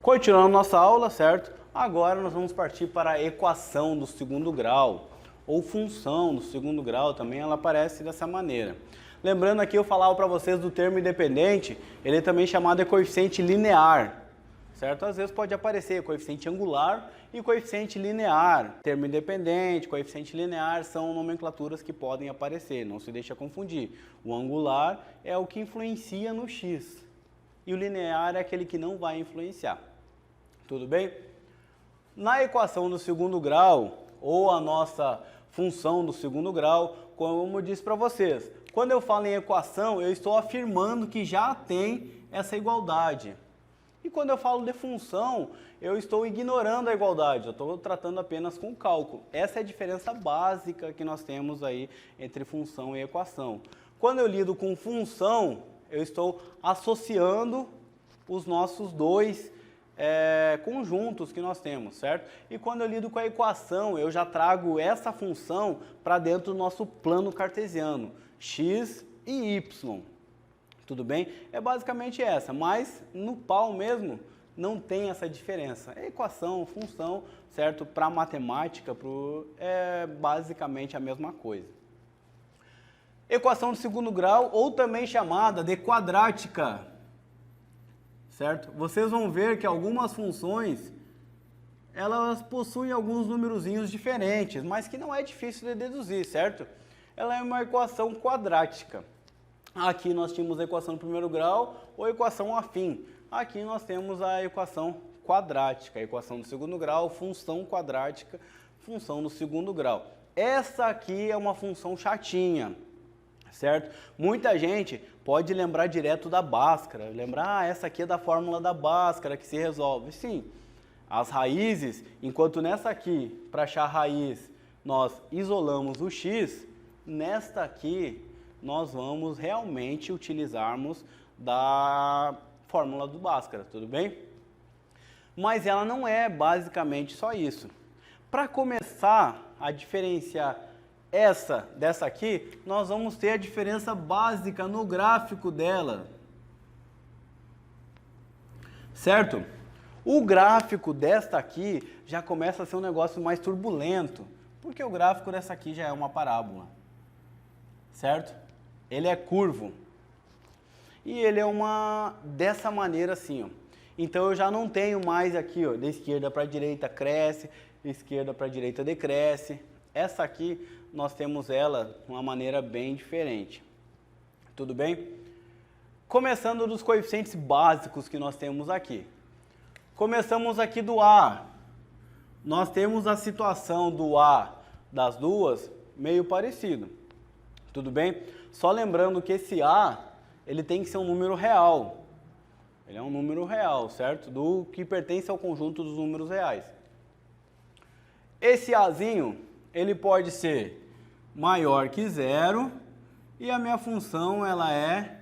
Continuando nossa aula, certo? Agora nós vamos partir para a equação do segundo grau, ou função do segundo grau, também ela aparece dessa maneira. Lembrando aqui, eu falava para vocês do termo independente, ele é também chamado de coeficiente linear, certo? Às vezes pode aparecer coeficiente angular e coeficiente linear. Termo independente, coeficiente linear são nomenclaturas que podem aparecer, não se deixa confundir. O angular é o que influencia no x e o linear é aquele que não vai influenciar. Tudo bem? Na equação do segundo grau, ou a nossa função do segundo grau, como eu disse para vocês, quando eu falo em equação, eu estou afirmando que já tem essa igualdade. E quando eu falo de função, eu estou ignorando a igualdade, eu estou tratando apenas com cálculo. Essa é a diferença básica que nós temos aí entre função e equação. Quando eu lido com função, eu estou associando os nossos dois conjuntos que nós temos, certo? E quando eu lido com a equação, eu já trago essa função para dentro do nosso plano cartesiano, x e y. Tudo bem? É basicamente essa, mas no pau mesmo não tem essa diferença. É equação, função, certo? Para matemática, é basicamente a mesma coisa. Equação de segundo grau, ou também chamada de quadrática, certo? Vocês vão ver que algumas funções, elas possuem alguns numerozinhos diferentes, mas que não é difícil de deduzir, certo? Ela é uma equação quadrática. Aqui nós tínhamos a equação do primeiro grau ou equação afim. Aqui nós temos a equação quadrática, a equação do segundo grau, função quadrática, função do segundo grau. Essa aqui é uma função chatinha, certo? Muita gente pode lembrar direto da Bhaskara, lembrar, essa aqui é da fórmula da Bhaskara que se resolve. Sim, as raízes, enquanto nessa aqui, para achar a raiz, nós isolamos o x, nesta aqui nós vamos realmente utilizarmos da fórmula do Bhaskara, tudo bem? Mas ela não é basicamente só isso. Para começar a diferenciar essa dessa aqui, nós vamos ter a diferença básica no gráfico dela, certo? O gráfico desta aqui já começa a ser um negócio mais turbulento, porque o gráfico dessa aqui já é uma parábola, certo? Ele é curvo e ele é dessa maneira assim, ó. Então eu já não tenho mais aqui, ó, da esquerda para a direita cresce, esquerda para a direita decresce. Essa aqui nós temos ela de uma maneira bem diferente. Tudo bem? Começando dos coeficientes básicos que nós temos aqui. Começamos aqui do A. Nós temos a situação do A das duas meio parecido. Tudo bem? Só lembrando que esse A, ele tem que ser um número real. Ele é um número real, certo? Do que pertence ao conjunto dos números reais. Esse Azinho, ele pode ser maior que zero e a minha função ela é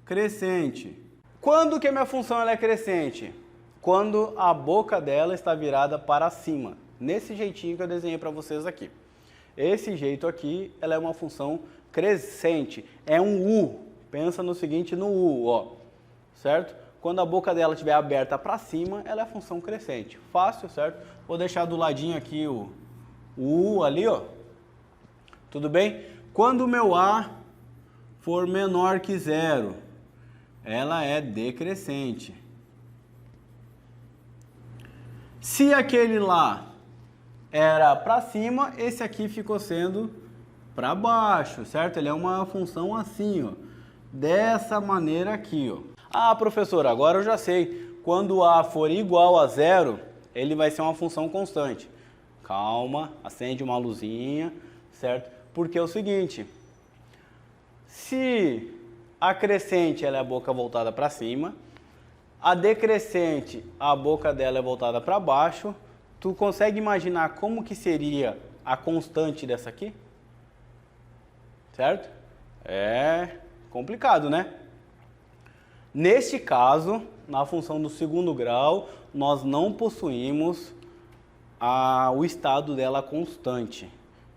crescente. Quando que a minha função ela é crescente? Quando a boca dela está virada para cima. Nesse jeitinho que eu desenhei para vocês aqui. Esse jeito aqui, ela é uma função crescente. É um U. Pensa no seguinte, no U, ó. Certo? Quando a boca dela estiver aberta para cima, ela é a função crescente. Fácil, certo? Vou deixar do ladinho aqui o U ali, ó. Tudo bem? Quando o meu A for menor que zero, ela é decrescente. Se aquele lá era para cima, esse aqui ficou sendo para baixo, certo? Ele é uma função assim, ó. Dessa maneira aqui, ó. Ah, professor, agora eu já sei. Quando A for igual a zero, ele vai ser uma função constante. Calma, acende uma luzinha, certo? Porque é o seguinte, se a crescente ela é a boca voltada para cima, a decrescente, a boca dela é voltada para baixo, tu consegue imaginar como que seria a constante dessa aqui? Certo? É complicado, né? Neste caso, na função do segundo grau, nós não possuímos o estado dela constante.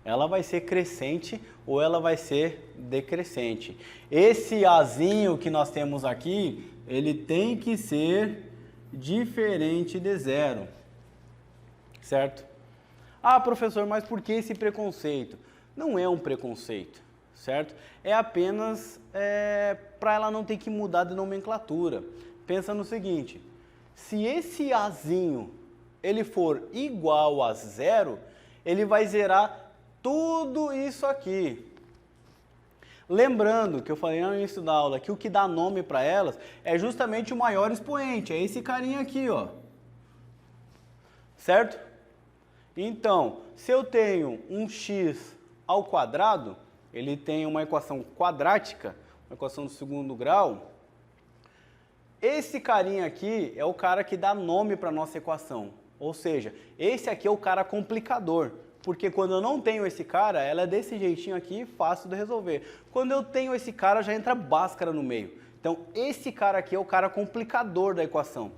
Ela vai ser crescente ou ela vai ser decrescente. Esse Azinho que nós temos aqui, ele tem que ser diferente de zero, certo? Ah, professor, mas por que esse preconceito? Não é um preconceito, certo? É apenas para ela não ter que mudar de nomenclatura. Pensa no seguinte, se esse Azinho ele for igual a zero, ele vai zerar tudo isso aqui. Lembrando que eu falei no início da aula que o que dá nome para elas é justamente o maior expoente, é esse carinha aqui, ó. Certo? Então, se eu tenho um x ao quadrado, ele tem uma equação quadrática, uma equação do segundo grau. Esse carinha aqui é o cara que dá nome para a nossa equação. Ou seja, esse aqui é o cara complicador. Porque quando eu não tenho esse cara, ela é desse jeitinho aqui, fácil de resolver. Quando eu tenho esse cara, já entra Bhaskara no meio. Então, esse cara aqui é o cara complicador da equação.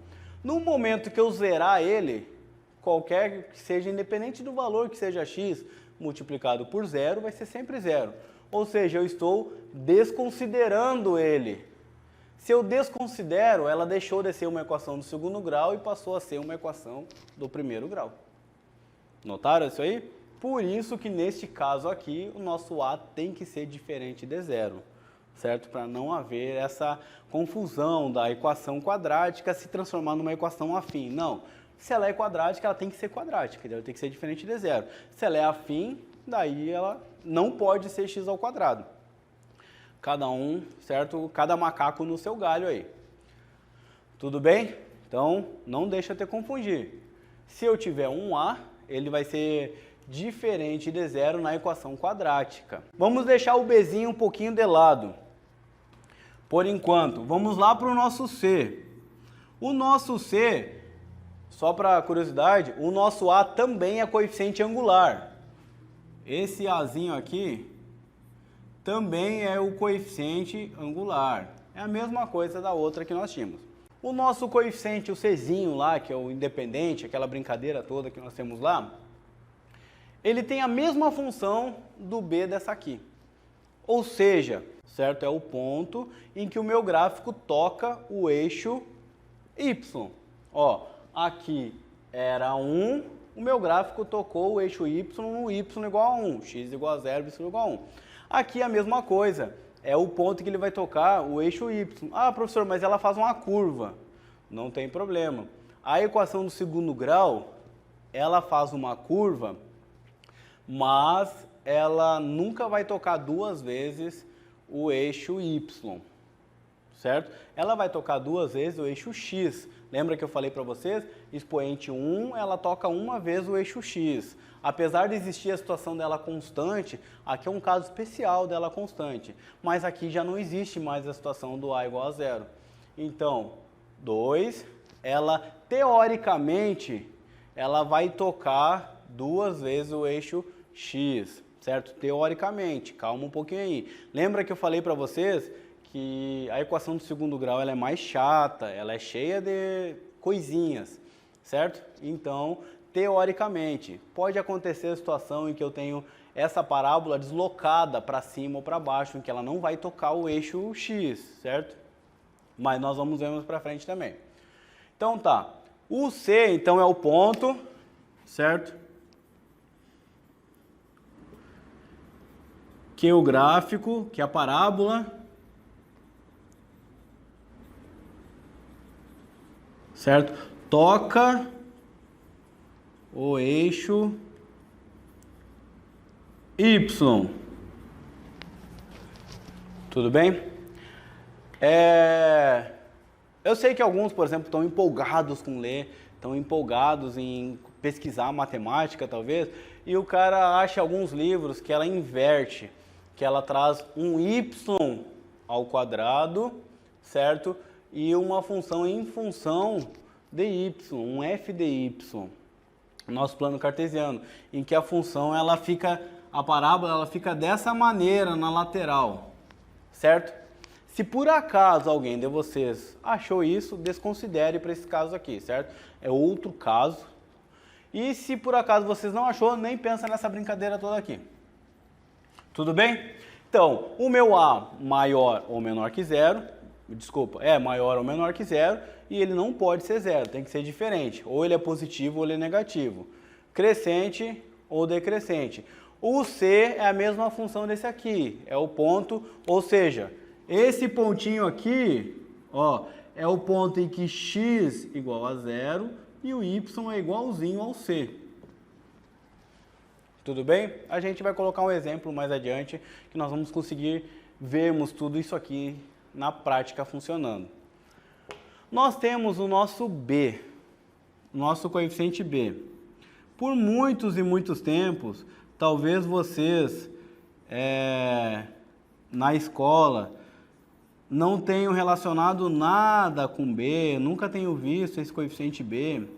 No momento que eu zerar ele, qualquer que seja, independente do valor que seja x, multiplicado por zero, vai ser sempre zero. Ou seja, eu estou desconsiderando ele. Se eu desconsidero, ela deixou de ser uma equação do segundo grau e passou a ser uma equação do primeiro grau. Notaram isso aí? Por isso que neste caso aqui, o nosso A tem que ser diferente de zero, certo? Para não haver essa confusão da equação quadrática se transformar numa equação afim. Não, se ela é quadrática, ela tem que ser quadrática, ela tem que ser diferente de zero. Se ela é afim, daí ela não pode ser x ao quadrado. Cada um, certo? Cada macaco no seu galho aí. Tudo bem? Então, não deixa te confundir. Se eu tiver um A, ele vai ser diferente de zero na equação quadrática. Vamos deixar o Bzinho um pouquinho de lado. Por enquanto, vamos lá para o nosso C. O nosso C, só para curiosidade, o nosso A também é coeficiente angular. Esse Azinho aqui também é o coeficiente angular. É a mesma coisa da outra que nós tínhamos. O nosso coeficiente, o Czinho lá, que é o independente, aquela brincadeira toda que nós temos lá, ele tem a mesma função do B dessa aqui. Ou seja, certo? É o ponto em que o meu gráfico toca o eixo Y. Ó, aqui era 1, o meu gráfico tocou o eixo Y no Y igual a 1, x igual a 0, y igual a 1. Aqui a mesma coisa. É o ponto que ele vai tocar o eixo Y. Ah, professor, mas ela faz uma curva. Não tem problema. A equação do segundo grau, ela faz uma curva, mas ela nunca vai tocar duas vezes o eixo Y, certo? Ela vai tocar duas vezes o eixo X. Lembra que eu falei para vocês? Expoente 1, ela toca uma vez o eixo X. Apesar de existir a situação dela constante, aqui é um caso especial dela constante. Mas aqui já não existe mais a situação do A igual a zero. Então, 2, ela teoricamente, ela vai tocar duas vezes o eixo X, certo? Teoricamente, calma um pouquinho aí. Lembra que eu falei para vocês que a equação do segundo grau ela é mais chata, ela é cheia de coisinhas, certo? Então, teoricamente, pode acontecer a situação em que eu tenho essa parábola deslocada para cima ou para baixo, em que ela não vai tocar o eixo X, certo? Mas nós vamos ver mais para frente também. Então tá, o C então é o ponto, certo? Que o gráfico, que a parábola, certo? Toca o eixo Y. Tudo bem? Eu sei que alguns, por exemplo, estão empolgados com ler, estão empolgados em pesquisar matemática, talvez, e o cara acha alguns livros que ela inverte, que ela traz um y ao quadrado, certo? E uma função em função de y, um f de y, nosso plano cartesiano, em que a função ela fica, a parábola ela fica dessa maneira na lateral, certo? Se por acaso alguém de vocês achou isso, desconsidere para esse caso aqui, certo? É outro caso. E se por acaso vocês não achou, nem pensa nessa brincadeira toda aqui. Tudo bem? Então, o meu A maior ou menor que zero, desculpa, é maior ou menor que zero, e ele não pode ser zero, tem que ser diferente. Ou ele é positivo ou ele é negativo. Crescente ou decrescente. O C é a mesma função desse aqui, é o ponto, ou seja, esse pontinho aqui, ó, é o ponto em que x igual a zero e o y é igualzinho ao C. Tudo bem? A gente vai colocar um exemplo mais adiante que nós vamos conseguir vermos tudo isso aqui na prática funcionando. Nós temos o nosso B, nosso coeficiente B. Por muitos e muitos tempos, talvez vocês na escola não tenham relacionado nada com B, nunca tenham visto esse coeficiente B,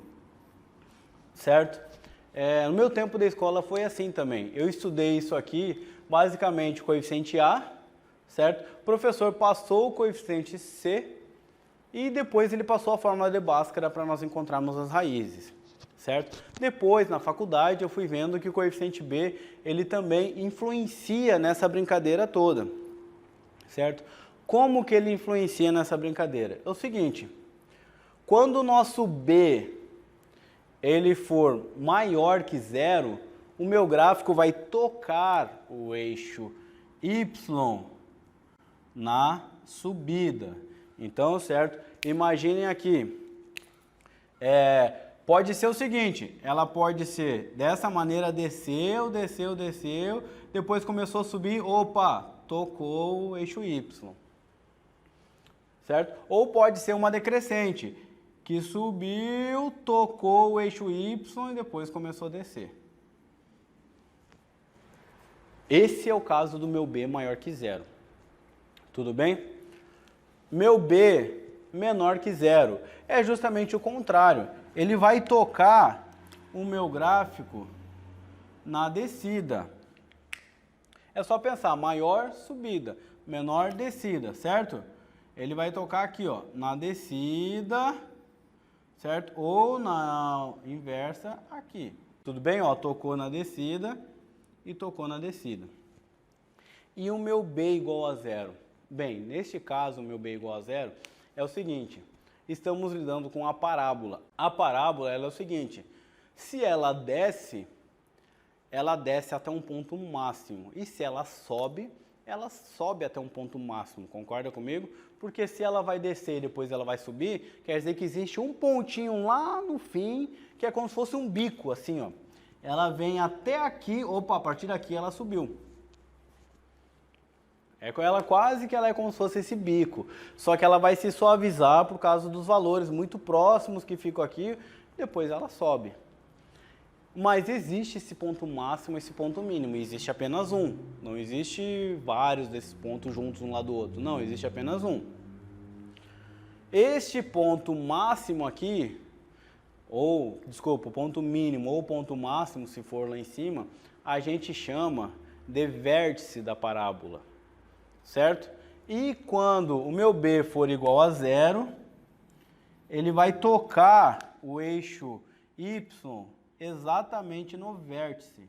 certo? No meu tempo da escola foi assim também. Eu estudei isso aqui, basicamente o coeficiente A, certo? O professor passou o coeficiente C e depois ele passou a fórmula de Bhaskara para nós encontrarmos as raízes, certo? Depois, na faculdade, eu fui vendo que o coeficiente B, ele também influencia nessa brincadeira toda, certo? Como que ele influencia nessa brincadeira? É o seguinte, quando o nosso B ele for maior que zero, o meu gráfico vai tocar o eixo Y na subida. Então, certo? Imaginem aqui, pode ser o seguinte, ela pode ser dessa maneira, desceu, desceu, desceu, depois começou a subir, opa, tocou o eixo Y. Certo? Ou pode ser uma decrescente, que subiu, tocou o eixo Y e depois começou a descer. Esse é o caso do meu B maior que zero. Tudo bem? Meu B menor que zero é justamente o contrário. Ele vai tocar o meu gráfico na descida. É só pensar, maior subida, menor descida, certo? Ele vai tocar aqui, ó, na descida, certo? Ou na inversa aqui. Tudo bem? Ó, tocou na descida e tocou na descida. E o meu B igual a zero? Bem, neste caso, o meu B igual a zero é o seguinte, estamos lidando com a parábola. A parábola ela é o seguinte, se ela desce até um ponto máximo. E se ela sobe até um ponto máximo. Concorda comigo? Porque se ela vai descer e depois ela vai subir, quer dizer que existe um pontinho lá no fim, que é como se fosse um bico, assim, ó. Ela vem até aqui, opa, a partir daqui ela subiu. Ela quase que ela é como se fosse esse bico, só que ela vai se suavizar por causa dos valores muito próximos que ficam aqui, depois ela sobe. Mas existe esse ponto máximo, esse ponto mínimo, existe apenas um, não existe vários desses pontos juntos um lado do outro, não, existe apenas um. Este ponto máximo aqui, ou, desculpa, o ponto mínimo ou ponto máximo, se for lá em cima, a gente chama de vértice da parábola. Certo? E quando o meu B for igual a zero, ele vai tocar o eixo Y exatamente no vértice.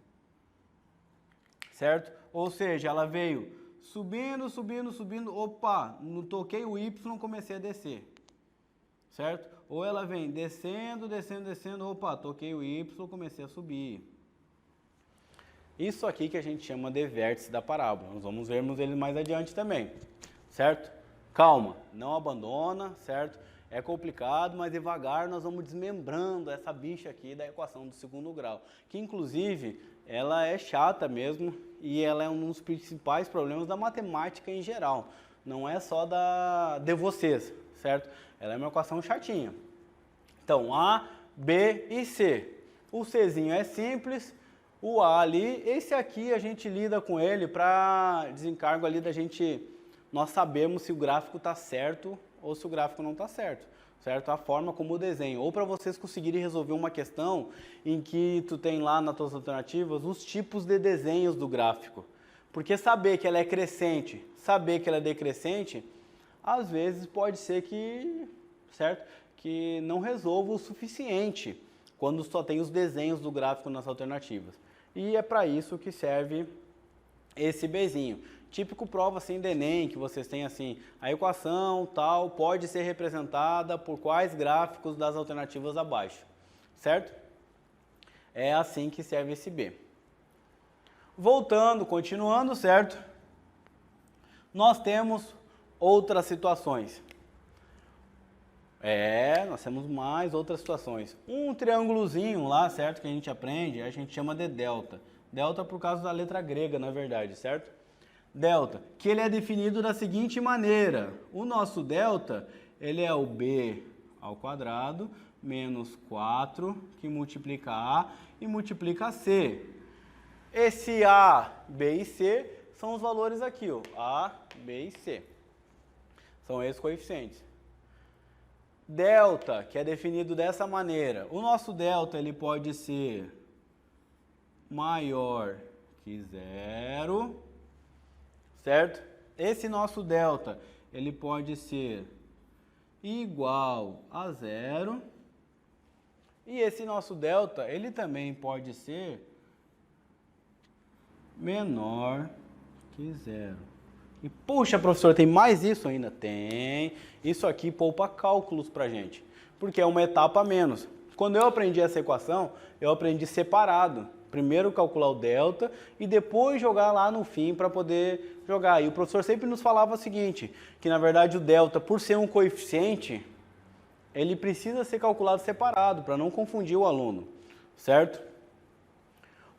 Certo? Ou seja, ela veio subindo, subindo, subindo, opa, não toquei o Y, comecei a descer. Certo? Ou ela vem descendo, descendo, descendo, opa, toquei o Y, comecei a subir. Isso aqui que a gente chama de vértice da parábola. Nós vamos vermos ele mais adiante também, certo? Calma, não abandona, certo? É complicado, mas devagar nós vamos desmembrando essa bicha aqui da equação do segundo grau, que inclusive ela é chata mesmo e ela é um dos principais problemas da matemática em geral. Não é só de vocês, certo? Ela é uma equação chatinha. Então, A, B e C. O Czinho é simples. O A ali, esse aqui a gente lida com ele para desencargo ali da gente, nós sabemos se o gráfico está certo ou se o gráfico não está certo, certo? A forma como o desenho, ou para vocês conseguirem resolver uma questão em que tu tem lá nas tuas alternativas os tipos de desenhos do gráfico, porque saber que ela é crescente, saber que ela é decrescente, às vezes pode ser que, certo? Que não resolva o suficiente quando só tem os desenhos do gráfico nas alternativas. E é para isso que serve esse Bzinho. Típico prova assim do Enem, que vocês têm assim, a equação tal pode ser representada por quais gráficos das alternativas abaixo, certo? É assim que serve esse B. Voltando, continuando, certo? Nós temos outras situações. Nós temos mais outras situações. Um triângulozinho lá, certo, que a gente aprende, a gente chama de delta. Delta por causa da letra grega, na verdade, certo? Delta, que ele é definido da seguinte maneira. O nosso delta, ele é o b ao quadrado menos 4, que multiplica a e multiplica c. Esse a, b e c são os valores aqui, ó, a, b e c. São esses coeficientes. Delta, que é definido dessa maneira. O nosso delta, ele pode ser maior que zero, certo? Esse nosso delta, ele pode ser igual a zero. E esse nosso delta, ele também pode ser menor que zero. E, puxa, professor, tem mais isso ainda? Tem. Isso aqui poupa cálculos pra gente, porque é uma etapa a menos. Quando eu aprendi essa equação, eu aprendi separado. Primeiro calcular o delta e depois jogar lá no fim para poder jogar. E o professor sempre nos falava o seguinte, que na verdade o delta, por ser um coeficiente, ele precisa ser calculado separado, para não confundir o aluno, certo?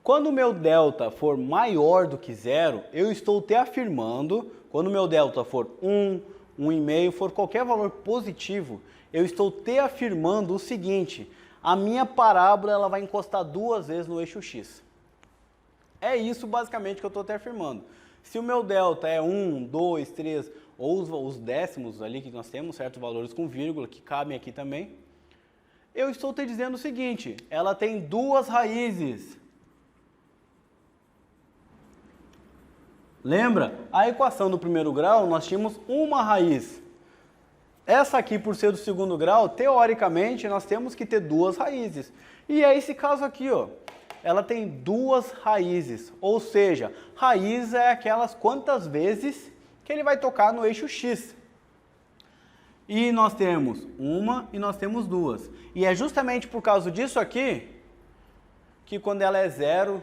Quando o meu delta for maior do que zero, eu estou te afirmando, quando o meu delta for 1, 1,5, for qualquer valor positivo, eu estou te afirmando o seguinte, a minha parábola ela vai encostar 2 vezes no eixo x. É isso basicamente que eu estou te afirmando. Se o meu delta é 1, 2, 3, ou os décimos ali que nós temos, certos valores com vírgula, que cabem aqui também, eu estou te dizendo o seguinte, ela tem 2 raízes. Lembra? A equação do primeiro grau, nós tínhamos uma raiz. Essa aqui, por ser do segundo grau, teoricamente, nós temos que ter 2 raízes. E é esse caso aqui, ó. Ela tem 2 raízes. Ou seja, raiz é aquelas quantas vezes que ele vai tocar no eixo X. E nós temos uma e nós temos 2. E é justamente por causa disso aqui, que quando ela é 0,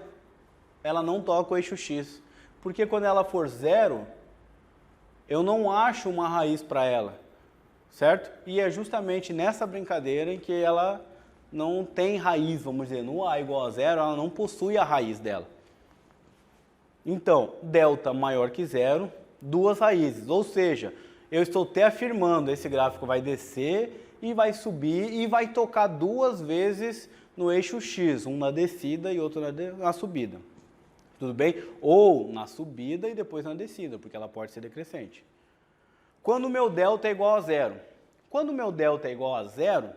ela não toca o eixo X. Porque quando ela for 0, eu não acho uma raiz para ela, certo? E é justamente nessa brincadeira em que ela não tem raiz, vamos dizer, no A igual a 0, ela não possui a raiz dela. Então, delta maior que 0, 2 raízes, ou seja, eu estou te afirmando, esse gráfico vai descer e vai subir e vai tocar 2 vezes no eixo X, um na descida e outro na subida. Tudo bem? Ou na subida e depois na descida, porque ela pode ser decrescente. Quando o meu delta é igual a 0. Quando o meu delta é igual a 0,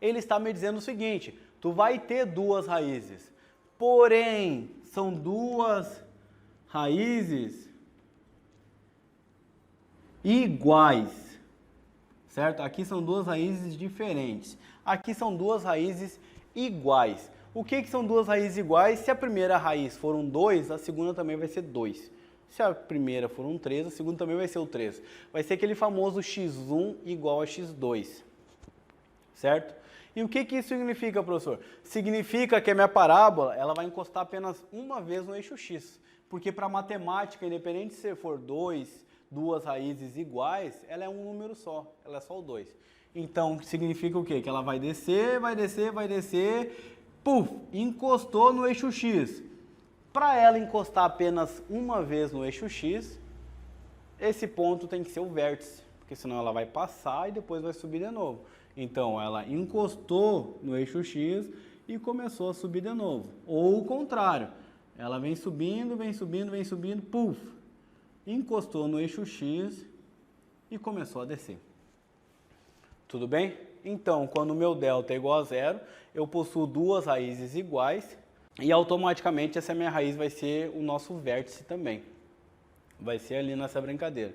ele está me dizendo o seguinte, tu vai ter 2 raízes, porém, são 2 raízes iguais, certo? Aqui são 2 raízes diferentes, aqui são 2 raízes iguais. O que são 2 raízes iguais? Se a primeira raiz for um 2, a segunda também vai ser 2. Se a primeira for um 3, a segunda também vai ser o 3. Vai ser aquele famoso x1 igual a x2, certo? E o que isso significa, professor? Significa que a minha parábola ela vai encostar apenas uma vez no eixo x. Porque para matemática, independente se for 2 raízes iguais, ela é um número só, ela é só o 2. Então, significa o quê? Que ela vai descer, vai descer, vai descer... Puf, encostou no eixo X. Para ela encostar apenas uma vez no eixo X, esse ponto tem que ser o vértice, porque senão ela vai passar e depois vai subir de novo. Então, ela encostou no eixo X e começou a subir de novo. Ou o contrário, ela vem subindo, vem subindo, vem subindo, puf, encostou no eixo X e começou a descer. Tudo bem? Então, quando o meu delta é igual a 0, eu possuo 2 raízes iguais e automaticamente essa minha raiz vai ser o nosso vértice também. Vai ser ali nessa brincadeira.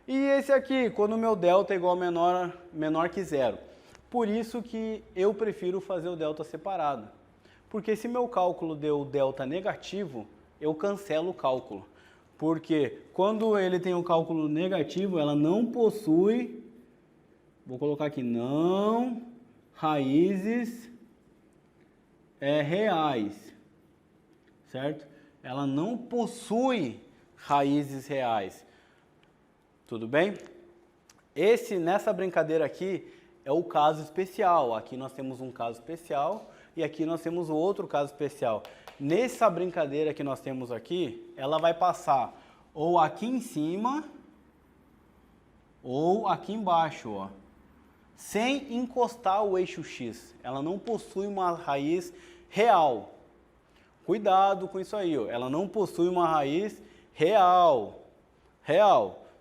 E esse aqui, quando o meu delta é igual a menor que 0. Por isso que eu prefiro fazer o delta separado. Porque se meu cálculo deu delta negativo, eu cancelo o cálculo. Porque quando ele tem um cálculo negativo, ela não possui, vou colocar aqui, não raízes reais, certo? Ela não possui raízes reais, tudo bem? Nessa brincadeira aqui é o caso especial. Aqui nós temos um caso especial e aqui nós temos outro caso especial. Nessa brincadeira que nós temos aqui, ela vai passar ou aqui em cima ou aqui embaixo, ó, sem encostar o eixo X. Ela não possui uma raiz real. Cuidado com isso aí, ó. Ela não possui uma raiz real.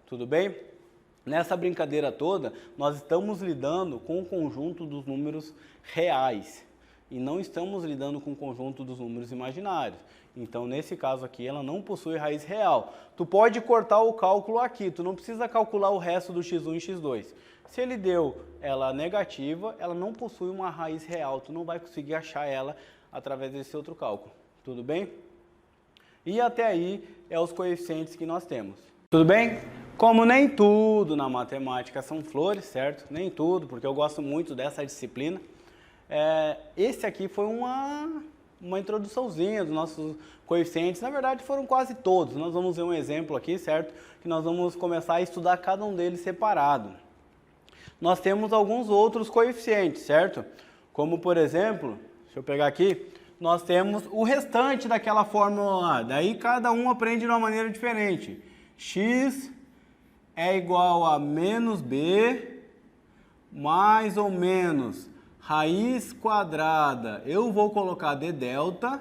Tudo bem? Nessa brincadeira toda, nós estamos lidando com o conjunto dos números reais e não estamos lidando com o conjunto dos números imaginários. Então, nesse caso aqui, ela não possui raiz real. Tu pode cortar o cálculo aqui, tu não precisa calcular o resto do x1 e x2. Se ele deu ela negativa, ela não possui uma raiz real, tu não vai conseguir achar ela através desse outro cálculo. Tudo bem? E até aí é os coeficientes que nós temos. Tudo bem? Como nem tudo na matemática são flores, certo? Nem tudo, porque eu gosto muito dessa disciplina. Esse aqui foi uma introduçãozinha dos nossos coeficientes. Na verdade, foram quase todos. Nós vamos ver um exemplo aqui, certo? Que nós vamos começar a estudar cada um deles separado. Nós temos alguns outros coeficientes, certo? Como, por exemplo, deixa eu pegar aqui, nós temos o restante daquela fórmula lá. Daí, cada um aprende de uma maneira diferente. X é igual a menos b mais ou menos raiz quadrada. Eu vou colocar d delta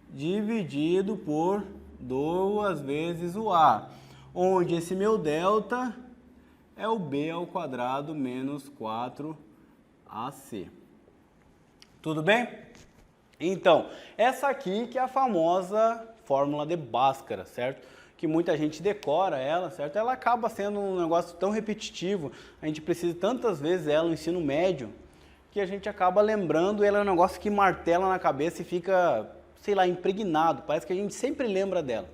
dividido por 2 vezes o a, onde esse meu delta é o b ao quadrado menos 4ac. Tudo bem? Então, essa aqui que é a famosa fórmula de Bhaskara, certo? Que muita gente decora ela, certo? Ela acaba sendo um negócio tão repetitivo, a gente precisa tantas vezes ela no ensino médio, que a gente acaba lembrando, ela é um negócio que martela na cabeça e fica, sei lá, impregnado, parece que a gente sempre lembra dela.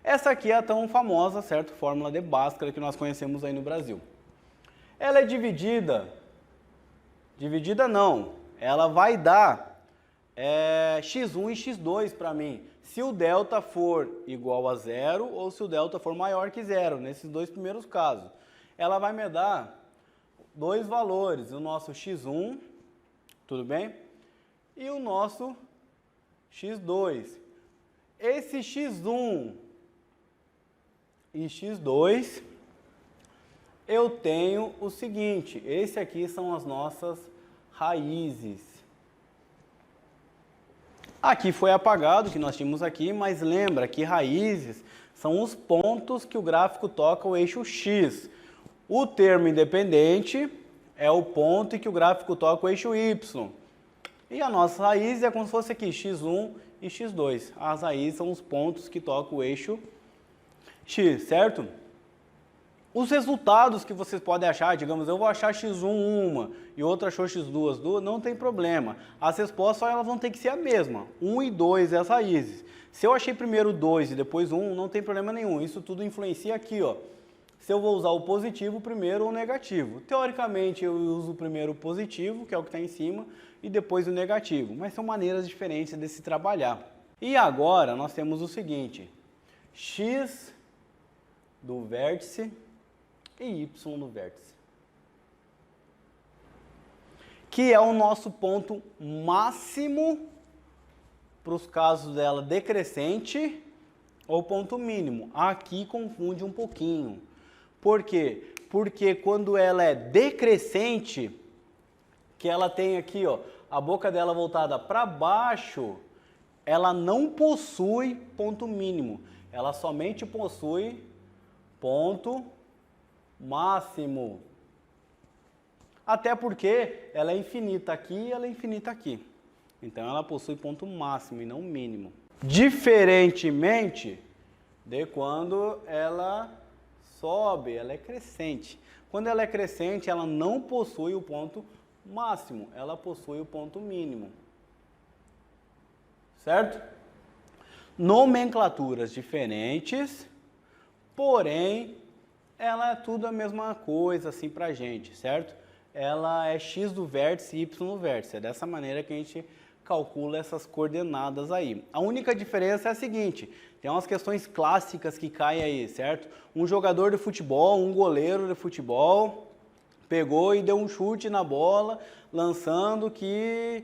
Essa aqui é a tão famosa, certo? Fórmula de Bhaskara que nós conhecemos aí no Brasil. Ela é dividida não, ela vai dar x1 e x2 para mim, se o delta for igual a zero ou se o delta for maior que zero, nesses dois primeiros casos. Ela vai me dar dois valores, o nosso x1, tudo bem? E o nosso x2. Esse x1 e x2, eu tenho o seguinte, esse aqui são as nossas raízes. Aqui foi apagado o que nós tínhamos aqui, mas lembra que raízes são os pontos que o gráfico toca o eixo X. O termo independente é o ponto em que o gráfico toca o eixo Y. E a nossa raiz é como se fosse aqui, x1 e x2. As raízes são os pontos que tocam o eixo X, certo? Os resultados que vocês podem achar, digamos, eu vou achar x1 uma e outra achou x2 duas, não tem problema. As respostas elas vão ter que ser a mesma, 1 e 2 é as raízes. Se eu achei primeiro 2 e depois 1, não tem problema nenhum. Isso tudo influencia aqui, ó. Se eu vou usar o positivo primeiro ou o negativo. Teoricamente eu uso primeiro o positivo, que é o que está em cima, e depois o negativo. Mas são maneiras diferentes de se trabalhar. E agora nós temos o seguinte, x do vértice e y no vértice, que é o nosso ponto máximo para os casos dela decrescente ou ponto mínimo. Aqui confunde um pouquinho. Por quê? Porque quando ela é decrescente, que ela tem aqui, ó, a boca dela voltada para baixo, ela não possui ponto mínimo, ela somente possui ponto máximo. Até porque ela é infinita aqui e ela é infinita aqui. Então ela possui ponto máximo e não mínimo. Diferentemente de quando ela sobe, ela é crescente. Quando ela é crescente, ela não possui o ponto máximo, ela possui o ponto mínimo. Certo? nomenclaturas diferentes, porém, ela é tudo a mesma coisa assim pra gente, certo? Ela é x do vértice e y do vértice. É dessa maneira que a gente calcula essas coordenadas aí. A única diferença é a seguinte, tem umas questões clássicas que caem aí, certo? Um jogador de futebol, um goleiro de futebol, pegou e deu um chute na bola, lançando que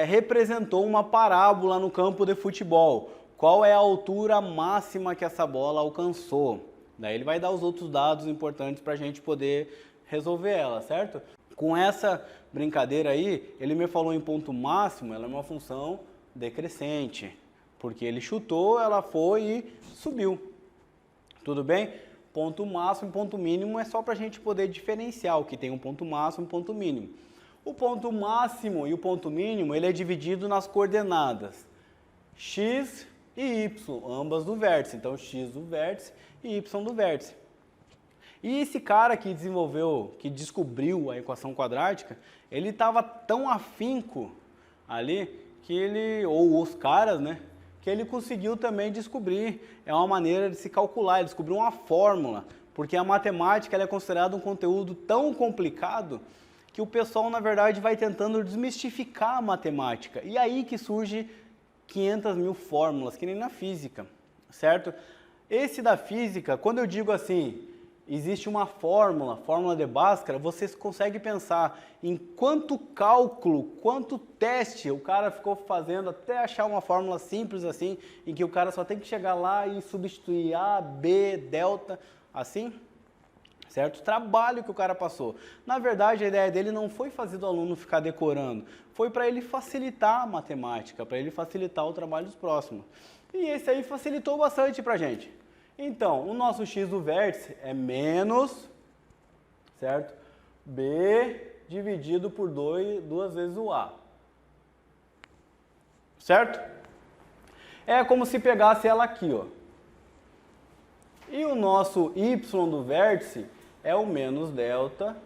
representou uma parábola no campo de futebol. Qual é a altura máxima que essa bola alcançou? Daí ele vai dar os outros dados importantes para a gente poder resolver ela, certo? Com essa brincadeira aí, ele me falou em ponto máximo, ela é uma função decrescente, porque ele chutou, ela foi e subiu. Tudo bem? Ponto máximo e ponto mínimo é só para a gente poder diferenciar o que tem um ponto máximo e um ponto mínimo. O ponto máximo e o ponto mínimo, ele é dividido nas coordenadas x e y, ambas do vértice. Então, x do vértice e y do vértice. E esse cara que desenvolveu, que descobriu a equação quadrática, ele estava tão afinco ali, que ele, ou os caras, né, que ele conseguiu também descobrir, é uma maneira de se calcular, ele descobriu uma fórmula, porque a matemática ela é considerada um conteúdo tão complicado que o pessoal, na verdade, vai tentando desmistificar a matemática. E aí que surge 500 mil fórmulas, que nem na física, certo? Esse da física, quando eu digo assim, existe uma fórmula de Bhaskara, você consegue pensar em quanto cálculo, quanto teste o cara ficou fazendo até achar uma fórmula simples assim, em que o cara só tem que chegar lá e substituir A, B, delta, assim, certo? O trabalho que o cara passou. Na verdade, a ideia dele não foi fazer do aluno ficar decorando, foi para ele facilitar a matemática, para ele facilitar o trabalho dos próximos. E esse aí facilitou bastante para a gente. Então, o nosso x do vértice é menos, certo? B dividido por 2 vezes o A. Certo? É como se pegasse ela aqui, ó. E o nosso y do vértice é o menos delta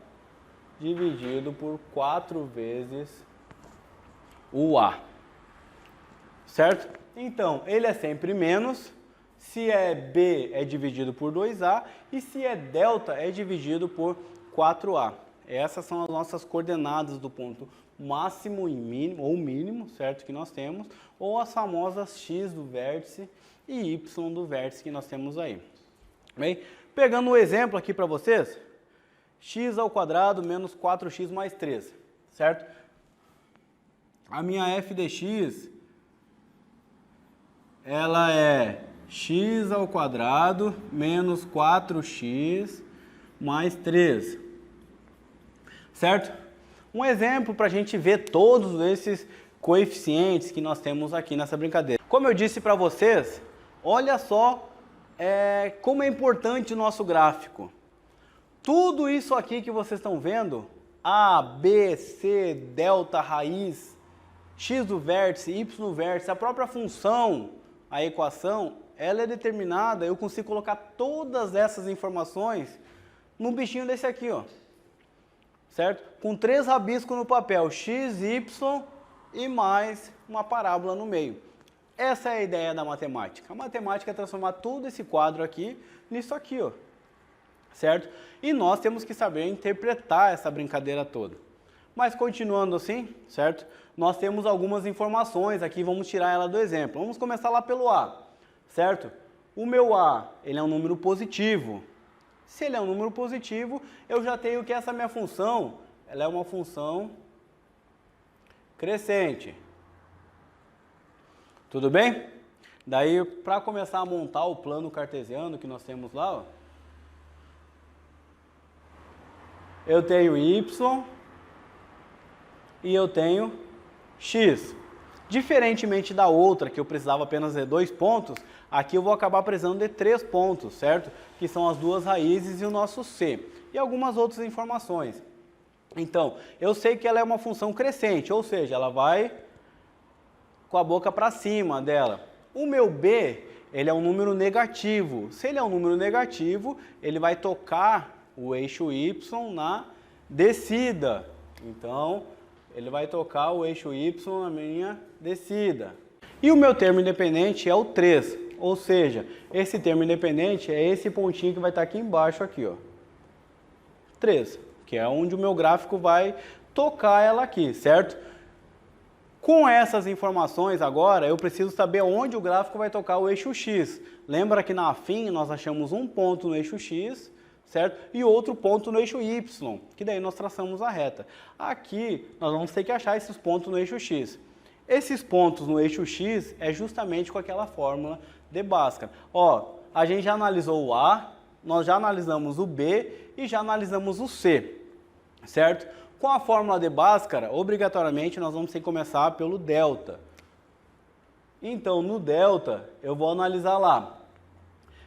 dividido por 4 vezes o A. Certo? Então, ele é sempre menos. Se é B, é dividido por 2A, e se é delta, é dividido por 4A. Essas são as nossas coordenadas do ponto máximo e mínimo, ou mínimo, certo, que nós temos, ou as famosas x do vértice e y do vértice que nós temos aí. Bem, pegando um exemplo aqui para vocês, x ao quadrado menos 4x mais 3, certo? A minha f de x, ela é x ao quadrado menos 4x mais 3, certo? Um exemplo para a gente ver todos esses coeficientes que nós temos aqui nessa brincadeira. Como eu disse para vocês, olha só como é importante o nosso gráfico. Tudo isso aqui que vocês estão vendo, A, B, C, delta, raiz, x do vértice, y do vértice, a própria função, a equação, ela é determinada, eu consigo colocar todas essas informações num bichinho desse aqui, ó. Certo? Com 3 rabiscos no papel, x, y e mais uma parábola no meio. Essa é a ideia da matemática. A matemática é transformar todo esse quadro aqui nisso aqui, ó. Certo? E nós temos que saber interpretar essa brincadeira toda. Mas continuando assim, certo? Nós temos algumas informações aqui, vamos tirar ela do exemplo. Vamos começar lá pelo A. Certo? O meu A, ele é um número positivo. Se ele é um número positivo, eu já tenho que essa minha função, ela é uma função crescente. Tudo bem? Daí, para começar a montar o plano cartesiano que nós temos lá, ó, eu tenho y e eu tenho x. Diferentemente da outra, que eu precisava apenas de 2 pontos, aqui eu vou acabar precisando de 3 pontos, certo? Que são as duas raízes e o nosso c. E algumas outras informações. Então, eu sei que ela é uma função crescente, ou seja, ela vai com a boca para cima dela. O meu b, ele é um número negativo. Se ele é um número negativo, ele vai tocar o eixo y na descida. Então, ele vai tocar o eixo y na minha descida. E o meu termo independente é o 3, ou seja, esse termo independente é esse pontinho que vai estar aqui embaixo, aqui, ó. 3, que é onde o meu gráfico vai tocar ela aqui, certo? Com essas informações agora, eu preciso saber onde o gráfico vai tocar o eixo X. Lembra que na afim nós achamos um ponto no eixo X, certo? E outro ponto no eixo Y, que daí nós traçamos a reta. Aqui nós vamos ter que achar esses pontos no eixo X. Esses pontos no eixo X é justamente com aquela fórmula de Bhaskara. Ó, a gente já analisou o A, nós já analisamos o B e já analisamos o C, certo? Com a fórmula de Bhaskara, obrigatoriamente nós vamos ter que começar pelo delta. Então, no delta, eu vou analisar lá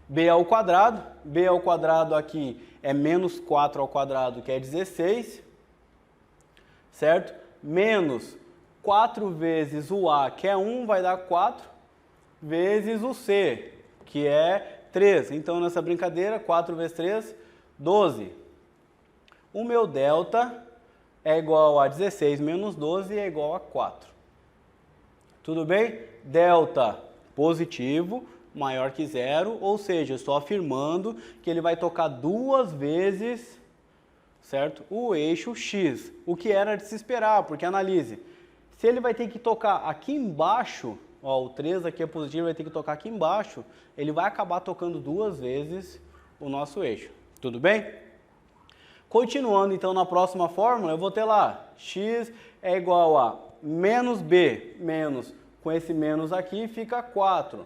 b ao quadrado aqui é menos 4 ao quadrado, que é 16, certo? Menos 4 vezes o A, que é 1, vai dar 4, vezes o C, que é 3. Então, nessa brincadeira, 4 vezes 3, 12. O meu delta é igual a 16 menos 12 é igual a 4. Tudo bem? Delta positivo, maior que zero, ou seja, eu estou afirmando que ele vai tocar duas vezes, certo? O eixo X, o que era de se esperar, porque analise, se ele vai ter que tocar aqui embaixo, ó, o 3 aqui é positivo, vai ter que tocar aqui embaixo, ele vai acabar tocando duas vezes o nosso eixo, tudo bem? Continuando então na próxima fórmula, eu vou ter lá, x é igual a menos b, menos, com esse menos aqui fica 4,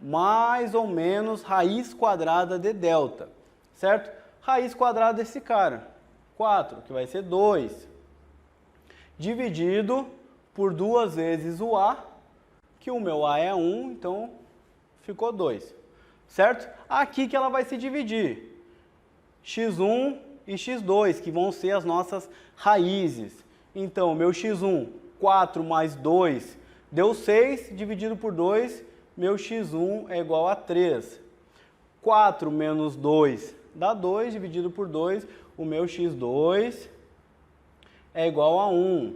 mais ou menos raiz quadrada de delta, certo? Raiz quadrada desse cara, 4, que vai ser 2, dividido por duas vezes o a, que o meu a é 1, então ficou 2, certo? Aqui que ela vai se dividir, x1 e x2, que vão ser as nossas raízes. Então, meu x1, 4 mais 2, deu 6, dividido por 2, meu x1 é igual a 3. 4 menos 2 dá 2, dividido por 2, o meu x2 é igual a 1.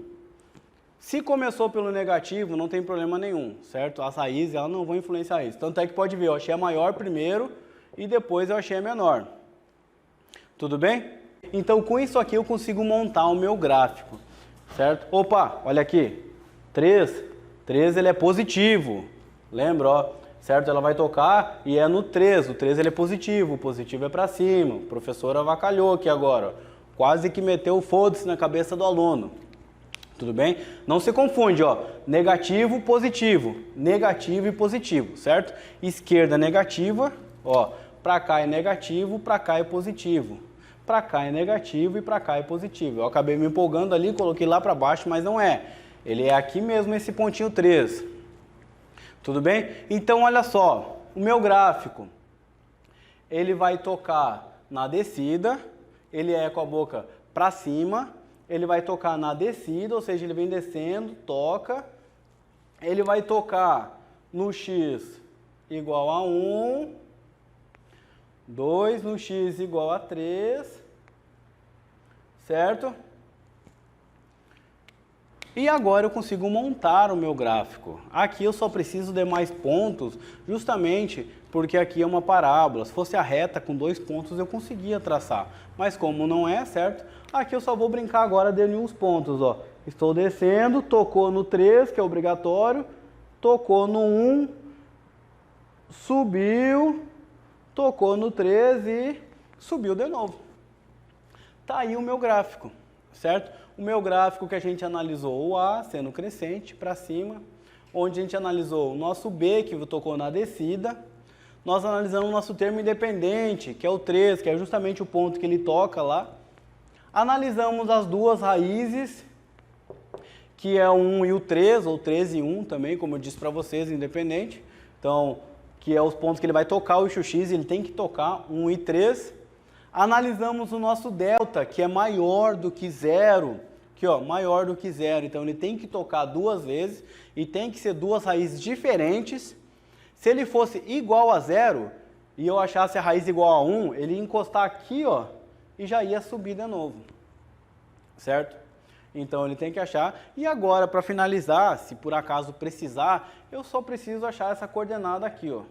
Se começou pelo negativo, não tem problema nenhum, certo? As raízes, elas não vão influenciar isso. Tanto é que pode ver, eu achei a maior primeiro e depois eu achei a menor. Tudo bem? Então, com isso aqui, eu consigo montar o meu gráfico, certo? Opa, olha aqui, 3 ele é positivo, lembra, ó, certo? Ela vai tocar e é no 3, o 3 ele é positivo, o positivo é para cima, o professor avacalhou aqui agora, ó, quase que meteu o foda-se na cabeça do aluno, tudo bem? Não se confunde, ó, negativo e positivo, certo? Esquerda negativa, ó, para cá é negativo, para cá é positivo. Para cá é negativo e para cá é positivo. Eu acabei me empolgando ali, coloquei lá para baixo, mas não é. Ele é aqui mesmo, esse pontinho 3. Tudo bem? Então, olha só, o meu gráfico, ele vai tocar na descida, ele é com a boca para cima, ele vai tocar na descida, ou seja, ele vem descendo, toca, ele vai tocar no x igual a 1, 2 no x igual a 3, certo? E agora eu consigo montar o meu gráfico. Aqui eu só preciso de mais pontos, justamente porque aqui é uma parábola. Se fosse a reta com 2 pontos eu conseguia traçar, mas como não é, certo? Aqui eu só vou brincar agora de uns pontos, ó. Estou descendo, tocou no 3, que é obrigatório, tocou no 1, subiu, tocou no 3 e subiu de novo. Tá aí o meu gráfico, certo? O meu gráfico que a gente analisou o A sendo crescente para cima, onde a gente analisou o nosso B, que tocou na descida. Nós analisamos o nosso termo independente, que é o 3, que é justamente o ponto que ele toca lá. Analisamos as duas raízes, que é o 1 e o 3, ou 3 e 1 também, como eu disse para vocês, independente. Então, que é os pontos que ele vai tocar o eixo X, ele tem que tocar 1 e 3. Analisamos o nosso delta, que é maior do que zero, aqui ó, maior do que zero, então ele tem que tocar duas vezes e tem que ser duas raízes diferentes. Se ele fosse igual a zero e eu achasse a raiz igual a 1, ele ia encostar aqui ó, e já ia subir de novo, certo? Então ele tem que achar. E agora, para finalizar, se por acaso precisar, eu só preciso achar essa coordenada aqui, ó.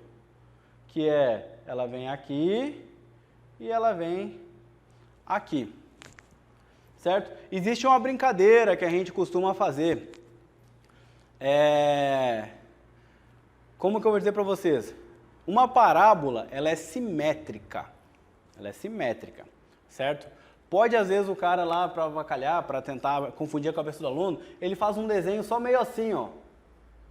Que é, ela vem aqui e ela vem aqui. Certo? Existe uma brincadeira que a gente costuma fazer. Como que eu vou dizer para vocês? Uma parábola, ela é simétrica. Ela é simétrica, certo? Pode, às vezes, o cara lá, para avacalhar, para tentar confundir a cabeça do aluno, ele faz um desenho só meio assim, ó.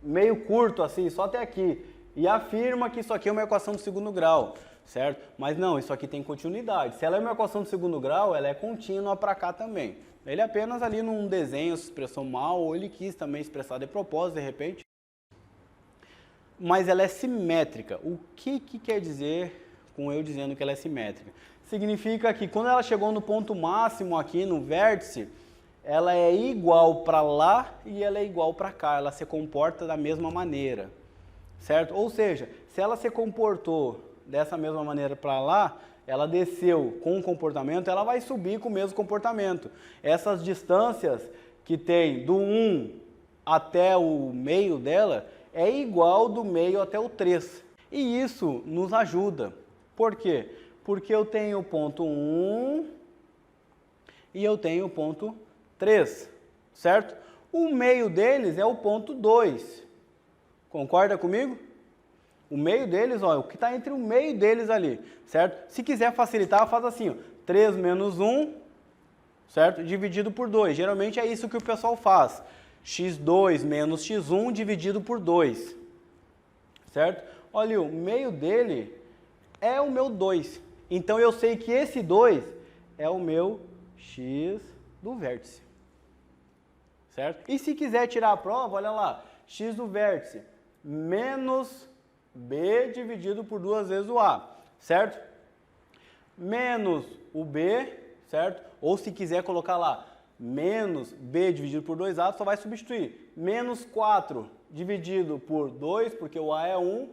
Meio curto, assim, só até aqui. E afirma que isso aqui é uma equação de segundo grau, certo? Mas não, isso aqui tem continuidade. Se ela é uma equação de segundo grau, ela é contínua para cá também. Ele apenas ali num desenho se expressou mal, ou ele quis também expressar de propósito, de repente. Mas ela é simétrica. O que quer dizer com eu dizendo que ela é simétrica? Significa que quando ela chegou no ponto máximo aqui no vértice, ela é igual para lá e ela é igual para cá. Ela se comporta da mesma maneira, certo? Ou seja, se ela se comportou dessa mesma maneira para lá, ela desceu com o comportamento, ela vai subir com o mesmo comportamento. Essas distâncias que tem do 1 até o meio dela é igual do meio até o 3. E isso nos ajuda. Por quê? Porque eu tenho o ponto 1 e eu tenho o ponto 3, certo? O meio deles é o ponto 2. Concorda comigo? O meio deles, ó, o que está entre o meio deles ali, certo? Se quiser facilitar, faz assim, ó, 3 menos 1, certo? Dividido por 2. Geralmente é isso que o pessoal faz. x2 menos x1 dividido por 2, certo? Olha, o meio dele é o meu 2. Então eu sei que esse 2 é o meu x do vértice, certo? E se quiser tirar a prova, olha lá, x do vértice menos b dividido por 2 vezes o a, certo? Menos o b, certo? Ou se quiser colocar lá, menos b dividido por 2a, só vai substituir. Menos 4 dividido por 2, porque o a é 1,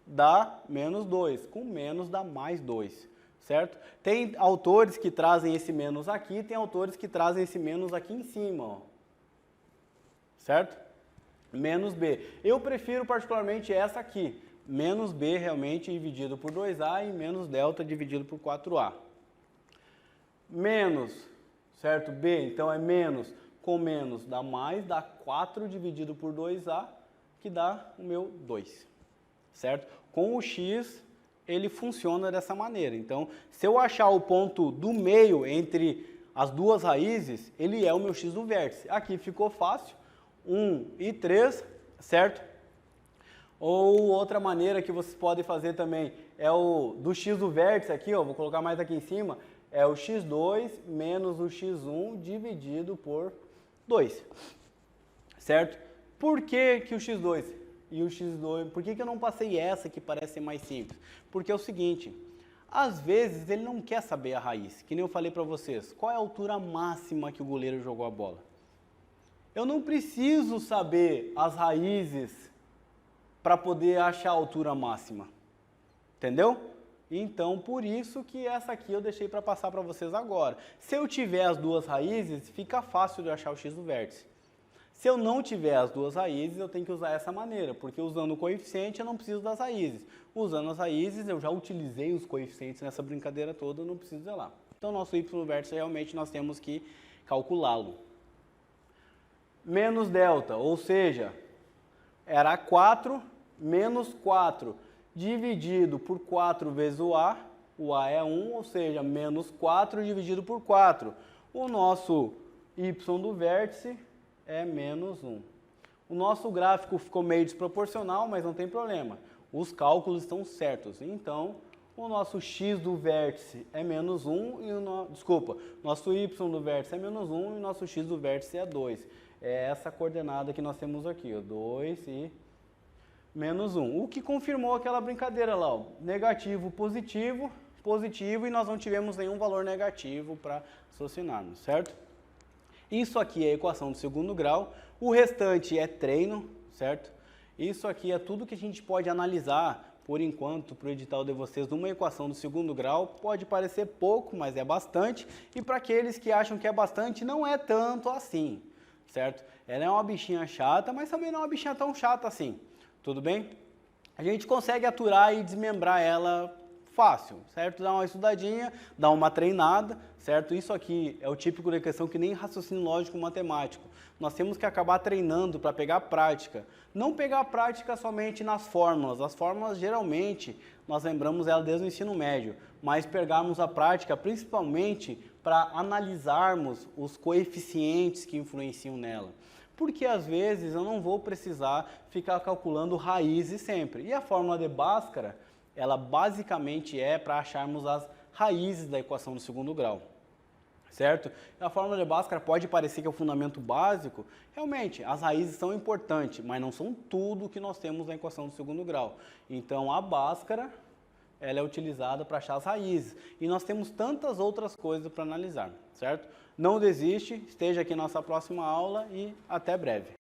dá menos 2. Com menos dá mais 2, certo? Tem autores que trazem esse menos aqui, tem autores que trazem esse menos aqui em cima, ó. Certo? Menos b. Eu prefiro particularmente essa aqui. Menos b realmente dividido por 2a e menos delta dividido por 4a. Menos, certo? B, então é menos com menos dá mais, dá 4 dividido por 2a, que dá o meu 2, certo? Com o x, ele funciona dessa maneira. Então, se eu achar o ponto do meio entre as duas raízes, ele é o meu x do vértice. Aqui ficou fácil, 1 e 3, certo? Ou outra maneira que vocês podem fazer também é o do x do vértice aqui, ó, vou colocar mais aqui em cima, é o x2 menos o x1 dividido por 2, certo? Por que o x2 e o x2, por que eu não passei essa que parece ser mais simples? Porque é o seguinte, às vezes ele não quer saber a raiz, que nem eu falei para vocês, qual é a altura máxima que o goleiro jogou a bola? Eu não preciso saber as raízes para poder achar a altura máxima, entendeu? Então, por isso que essa aqui eu deixei para passar para vocês agora. Se eu tiver as duas raízes, fica fácil de achar o x do vértice. Se eu não tiver as duas raízes, eu tenho que usar essa maneira, porque usando o coeficiente eu não preciso das raízes. Usando as raízes, eu já utilizei os coeficientes nessa brincadeira toda, eu não preciso de lá. Então, nosso y do vértice realmente nós temos que calculá-lo. Menos delta, ou seja, era 4 menos 4 dividido por 4 vezes o a é 1, ou seja, menos 4 dividido por 4. O nosso y do vértice é menos 1. O nosso gráfico ficou meio desproporcional, mas não tem problema. Os cálculos estão certos. Então, o nosso x do vértice é menos 1 e nosso y do vértice é menos 1 e o nosso x do vértice é 2. É essa coordenada que nós temos aqui, ó, 2 e menos 1. O que confirmou aquela brincadeira lá, ó, negativo, positivo, positivo, e nós não tivemos nenhum valor negativo para raciocinarmos, certo? Isso aqui é a equação do segundo grau, o restante é treino, certo? Isso aqui é tudo que a gente pode analisar, por enquanto, para o edital de vocês, numa equação do segundo grau. Pode parecer pouco, mas é bastante, e para aqueles que acham que é bastante, não é tanto assim. certo? Ela é uma bichinha chata, mas também não é uma bichinha tão chata assim, tudo bem? A gente consegue aturar e desmembrar ela fácil, certo? Dá uma estudadinha, dá uma treinada, certo? Isso aqui é o típico de questão que nem raciocínio lógico matemático. Nós temos que acabar treinando para pegar prática. Não pegar prática somente nas fórmulas. As fórmulas, geralmente, nós lembramos elas desde o ensino médio, mas pegarmos a prática principalmente para analisarmos os coeficientes que influenciam nela. Porque às vezes eu não vou precisar ficar calculando raízes sempre. E a fórmula de Bhaskara, ela basicamente é para acharmos as raízes da equação do segundo grau, certo? A fórmula de Bhaskara pode parecer que é o fundamento básico, realmente as raízes são importantes, mas não são tudo que nós temos na equação do segundo grau. Então a Bhaskara, ela é utilizada para achar as raízes, e nós temos tantas outras coisas para analisar, certo? Não desiste, esteja aqui na nossa próxima aula e até breve.